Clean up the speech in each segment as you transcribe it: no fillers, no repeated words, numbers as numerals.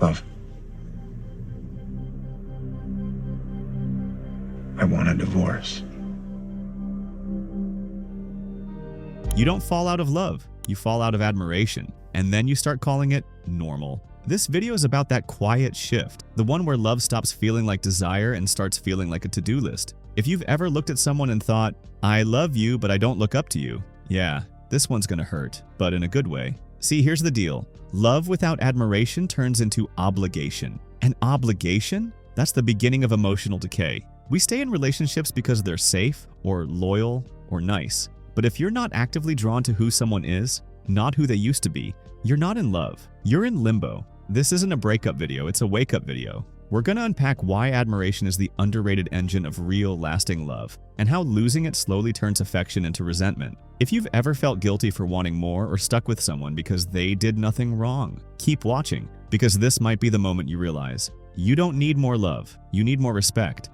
Love. I want a divorce. You don't fall out of love, you fall out of admiration, and then you start calling it normal. This video is about that quiet shift, the one where love stops feeling like desire and starts feeling like a to-do list. If you've ever looked at someone and thought, I love you, but I don't look up to you, yeah, this one's gonna hurt, but in a good way. See, here's the deal. Love without admiration turns into obligation. And obligation? That's the beginning of emotional decay. We stay in relationships because they're safe, or loyal, or nice. But if you're not actively drawn to who someone is, not who they used to be, you're not in love. You're in limbo. This isn't a breakup video, it's a wake-up video. We're gonna unpack why admiration is the underrated engine of real, lasting love, and how losing it slowly turns affection into resentment. If you've ever felt guilty for wanting more or stuck with someone because they did nothing wrong, keep watching, because this might be the moment you realize you don't need more love, you need more respect.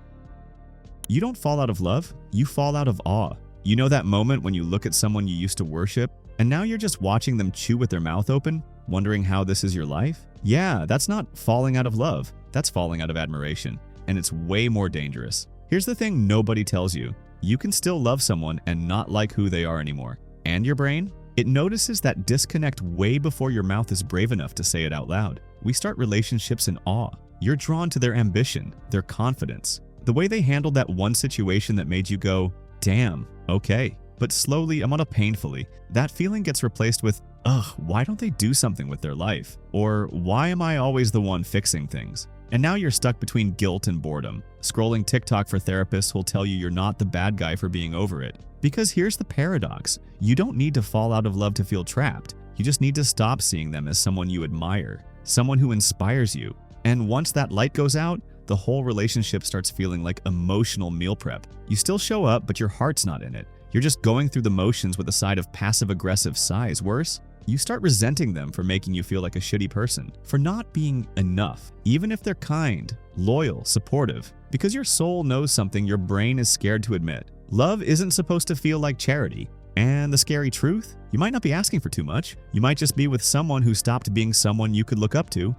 You don't fall out of love, you fall out of awe. You know that moment when you look at someone you used to worship, and now you're just watching them chew with their mouth open, wondering how this is your life? Yeah, that's not falling out of love, that's falling out of admiration, and it's way more dangerous. Here's the thing nobody tells you. You can still love someone and not like who they are anymore. And your brain? It notices that disconnect way before your mouth is brave enough to say it out loud. We start relationships in awe. You're drawn to their ambition, their confidence, the way they handled that one situation that made you go, damn, okay. But slowly, painfully, that feeling gets replaced with, ugh, why don't they do something with their life? Or why am I always the one fixing things? And now you're stuck between guilt and boredom, scrolling TikTok for therapists who'll tell you you're not the bad guy for being over it. Because here's the paradox. You don't need to fall out of love to feel trapped. You just need to stop seeing them as someone you admire, someone who inspires you. And once that light goes out, the whole relationship starts feeling like emotional meal prep. You still show up, but your heart's not in it. You're just going through the motions with a side of passive-aggressive sighs. Worse, you start resenting them for making you feel like a shitty person, for not being enough, even if they're kind, loyal, supportive, because your soul knows something your brain is scared to admit. Love isn't supposed to feel like charity. And the scary truth? You might not be asking for too much. You might just be with someone who stopped being someone you could look up to.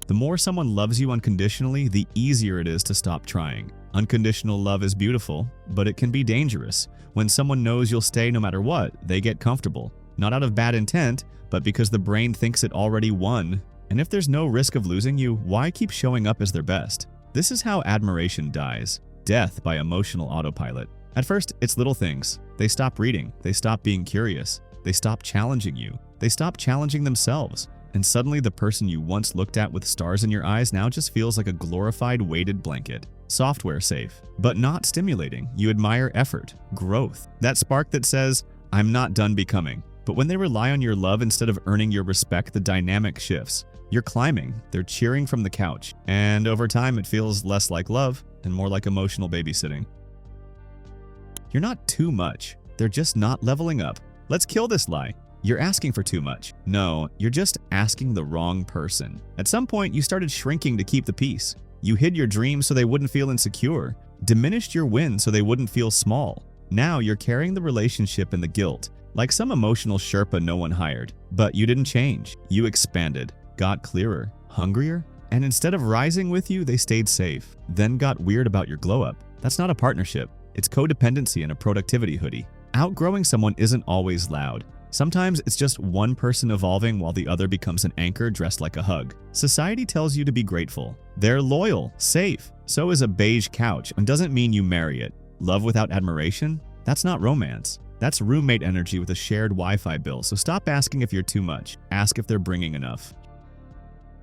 The more someone loves you unconditionally, the easier it is to stop trying. Unconditional love is beautiful, but it can be dangerous. When someone knows you'll stay no matter what, they get comfortable. Not out of bad intent, but because the brain thinks it already won. And if there's no risk of losing you, why keep showing up as their best? This is how admiration dies. Death by emotional autopilot. At first, it's little things. They stop reading. They stop being curious. They stop challenging you. They stop challenging themselves. And suddenly the person you once looked at with stars in your eyes now just feels like a glorified weighted blanket. Software safe, but not stimulating. You admire effort, growth, that spark that says, I'm not done becoming. But when they rely on your love instead of earning your respect, the dynamic shifts. You're climbing, they're cheering from the couch, and over time it feels less like love and more like emotional babysitting. You're not too much, they're just not leveling up. Let's kill this lie. You're asking for too much. No, you're just asking the wrong person. At some point, you started shrinking to keep the peace. You hid your dreams so they wouldn't feel insecure, diminished your wins so they wouldn't feel small. Now you're carrying the relationship and the guilt, like some emotional Sherpa no one hired. But you didn't change. You expanded, got clearer, hungrier, and instead of rising with you, they stayed safe, then got weird about your glow-up. That's not a partnership. It's codependency in a productivity hoodie. Outgrowing someone isn't always loud. Sometimes it's just one person evolving while the other becomes an anchor dressed like a hug. Society tells you to be grateful. They're loyal, safe. So is a beige couch, and doesn't mean you marry it. Love without admiration? That's not romance. That's roommate energy with a shared Wi-Fi bill, so stop asking if you're too much. Ask if they're bringing enough.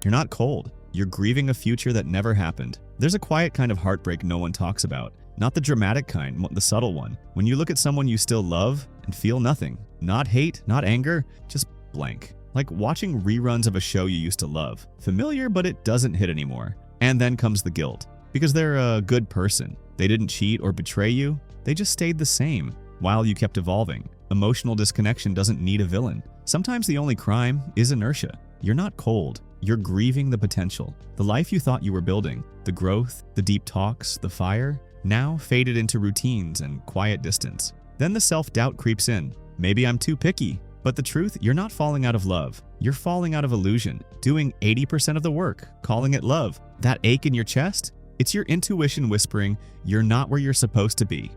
You're not cold. You're grieving a future that never happened. There's a quiet kind of heartbreak no one talks about. Not the dramatic kind, the subtle one. When you look at someone you still love and feel nothing. Not hate, not anger, just blank. Like watching reruns of a show you used to love. Familiar, but it doesn't hit anymore. And then comes the guilt. Because they're a good person. They didn't cheat or betray you. They just stayed the same while you kept evolving. Emotional disconnection doesn't need a villain. Sometimes the only crime is inertia. You're not cold. You're grieving the potential. The life you thought you were building. The growth, the deep talks, the fire. Now faded into routines and quiet distance. Then the self-doubt creeps in. Maybe I'm too picky. But the truth, you're not falling out of love. You're falling out of illusion, doing 80% of the work, calling it love. That ache in your chest, it's your intuition whispering, you're not where you're supposed to be.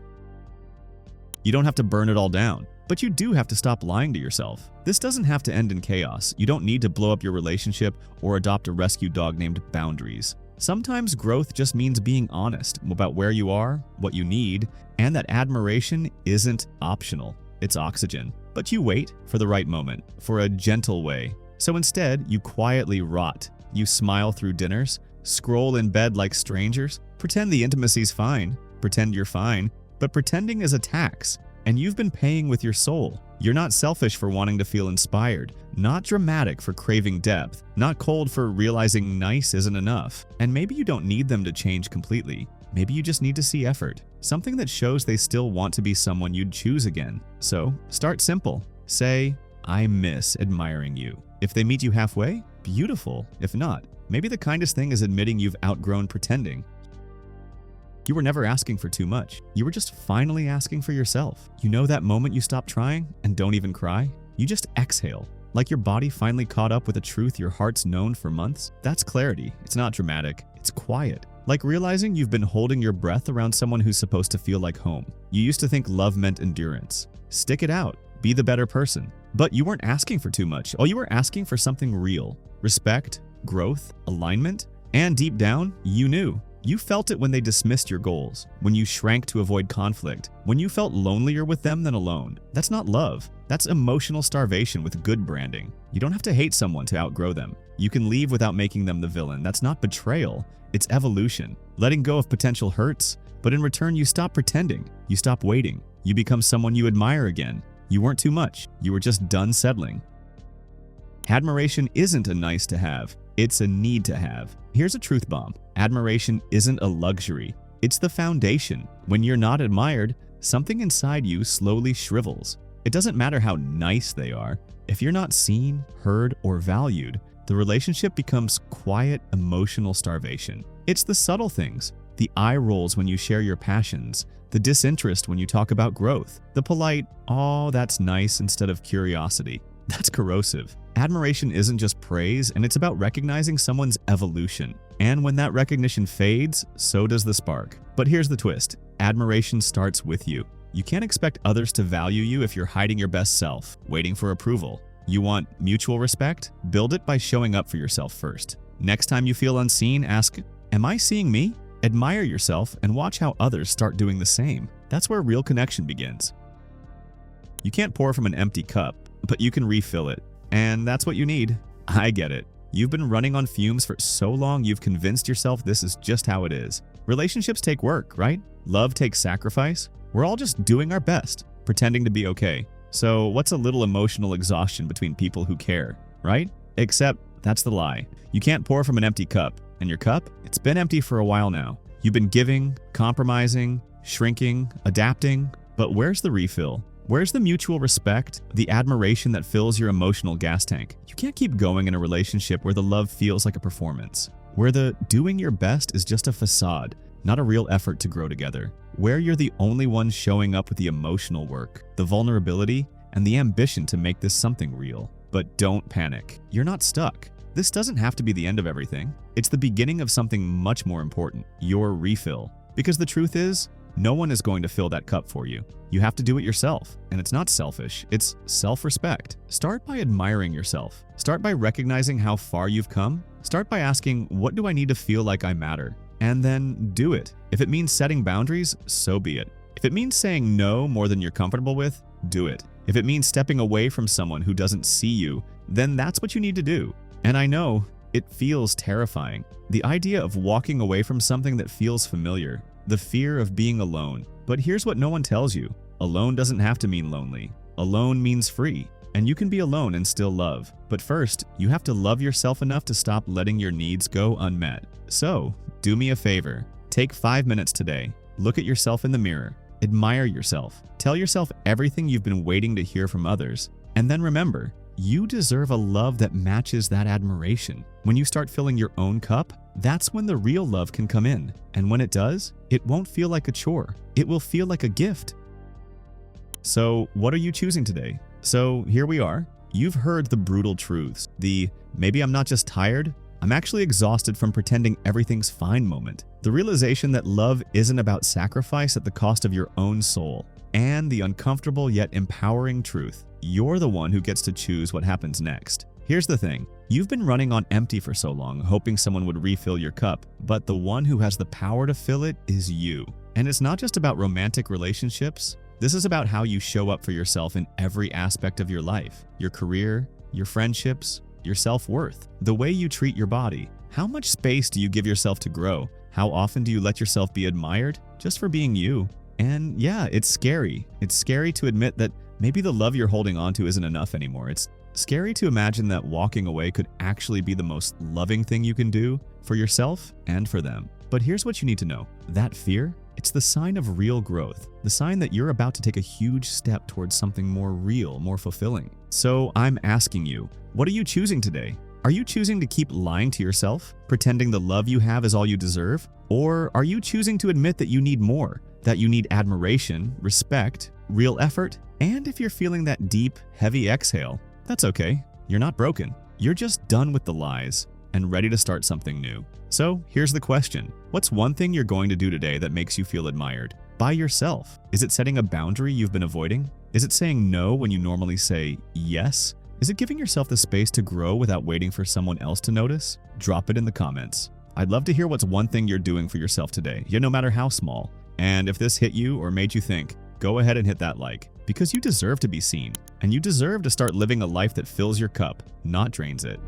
You don't have to burn it all down, but you do have to stop lying to yourself. This doesn't have to end in chaos. You don't need to blow up your relationship or adopt a rescue dog named Boundaries. Sometimes growth just means being honest about where you are, what you need, and that admiration isn't optional. It's oxygen. But you wait for the right moment, for a gentle way. So instead, you quietly rot. You smile through dinners, scroll in bed like strangers, pretend the intimacy's fine, pretend you're fine, but pretending is a tax, and you've been paying with your soul. You're not selfish for wanting to feel inspired, not dramatic for craving depth, not cold for realizing nice isn't enough. And maybe you don't need them to change completely. Maybe you just need to see effort, something that shows they still want to be someone you'd choose again. So start simple. Say, I miss admiring you. If they meet you halfway, beautiful. If not, maybe the kindest thing is admitting you've outgrown pretending. You were never asking for too much. You were just finally asking for yourself. You know that moment you stop trying and don't even cry? You just exhale, like your body finally caught up with a truth your heart's known for months? That's clarity. It's not dramatic. It's quiet. Like realizing you've been holding your breath around someone who's supposed to feel like home. You used to think love meant endurance. Stick it out. Be the better person. But you weren't asking for too much. All you were asking for something real. Respect, growth, alignment, and deep down, you knew. You felt it when they dismissed your goals, when you shrank to avoid conflict, when you felt lonelier with them than alone. That's not love. That's emotional starvation with good branding. You don't have to hate someone to outgrow them. You can leave without making them the villain. That's not betrayal. It's evolution. Letting go of potential hurts, but in return you stop pretending. You stop waiting. You become someone you admire again. You weren't too much. You were just done settling. Admiration isn't a nice to have. It's a need to have. Here's a truth bomb. Admiration isn't a luxury. It's the foundation. When you're not admired, something inside you slowly shrivels. It doesn't matter how nice they are. If you're not seen, heard, or valued, the relationship becomes quiet, emotional starvation. It's the subtle things. The eye rolls when you share your passions. The disinterest when you talk about growth. The polite, oh, that's nice instead of curiosity. That's corrosive. Admiration isn't just praise, and it's about recognizing someone's evolution. And when that recognition fades, so does the spark. But here's the twist. Admiration starts with you. You can't expect others to value you if you're hiding your best self, waiting for approval. You want mutual respect? Build it by showing up for yourself first. Next time you feel unseen, ask, am I seeing me? Admire yourself and watch how others start doing the same. That's where real connection begins. You can't pour from an empty cup, but you can refill it. And that's what you need. I get it. You've been running on fumes for so long you've convinced yourself this is just how it is. Relationships take work, right? Love takes sacrifice. We're all just doing our best, pretending to be okay. So what's a little emotional exhaustion between people who care, right? Except that's the lie. You can't pour from an empty cup. And your cup? It's been empty for a while now. You've been giving, compromising, shrinking, adapting. But where's the refill? Where's the mutual respect, the admiration that fills your emotional gas tank? You can't keep going in a relationship where the love feels like a performance, where the doing your best is just a facade, not a real effort to grow together, where you're the only one showing up with the emotional work, the vulnerability, and the ambition to make this something real. But don't panic. You're not stuck. This doesn't have to be the end of everything. It's the beginning of something much more important, your refill. Because the truth is, no one is going to fill that cup for you. You have to do it yourself, and it's not selfish, it's self-respect. Start by admiring yourself. Start by recognizing how far you've come. Start by asking, what do I need to feel like I matter? And then do it. If it means setting boundaries, so be it. If it means saying no more than you're comfortable with, do it. If it means stepping away from someone who doesn't see you, then that's what you need to do. And I know, it feels terrifying. The idea of walking away from something that feels familiar. The fear of being alone. But here's what no one tells you. Alone doesn't have to mean lonely. Alone means free. And you can be alone and still love. But first, you have to love yourself enough to stop letting your needs go unmet. So, do me a favor. Take 5 minutes today. Look at yourself in the mirror. Admire yourself. Tell yourself everything you've been waiting to hear from others. And then remember, you deserve a love that matches that admiration. When you start filling your own cup, that's when the real love can come in. And when it does, it won't feel like a chore. It will feel like a gift. So, what are you choosing today? So here we are. You've heard the brutal truths. The maybe I'm not just tired, I'm actually exhausted from pretending everything's fine moment. The realization that love isn't about sacrifice at the cost of your own soul. And the uncomfortable yet empowering truth. You're the one who gets to choose what happens next. Here's the thing. You've been running on empty for so long, hoping someone would refill your cup, but the one who has the power to fill it is you. And it's not just about romantic relationships. This is about how you show up for yourself in every aspect of your life, your career, your friendships, your self-worth, the way you treat your body. How much space do you give yourself to grow? How often do you let yourself be admired just for being you? And yeah, it's scary. It's scary to admit that maybe the love you're holding on to isn't enough anymore. It's scary to imagine that walking away could actually be the most loving thing you can do for yourself and for them. But here's what you need to know. That fear, it's the sign of real growth, the sign that you're about to take a huge step towards something more real, more fulfilling. So I'm asking you, what are you choosing today? Are you choosing to keep lying to yourself, pretending the love you have is all you deserve? Or are you choosing to admit that you need more, that you need admiration, respect, real effort? And if you're feeling that deep, heavy exhale, that's okay. You're not broken. You're just done with the lies and ready to start something new. So here's the question. What's one thing you're going to do today that makes you feel admired? By yourself. Is it setting a boundary you've been avoiding? Is it saying no when you normally say yes? Is it giving yourself the space to grow without waiting for someone else to notice? Drop it in the comments. I'd love to hear what's one thing you're doing for yourself today, no matter how small. And if this hit you or made you think, go ahead and hit that like, because you deserve to be seen, and you deserve to start living a life that fills your cup, not drains it.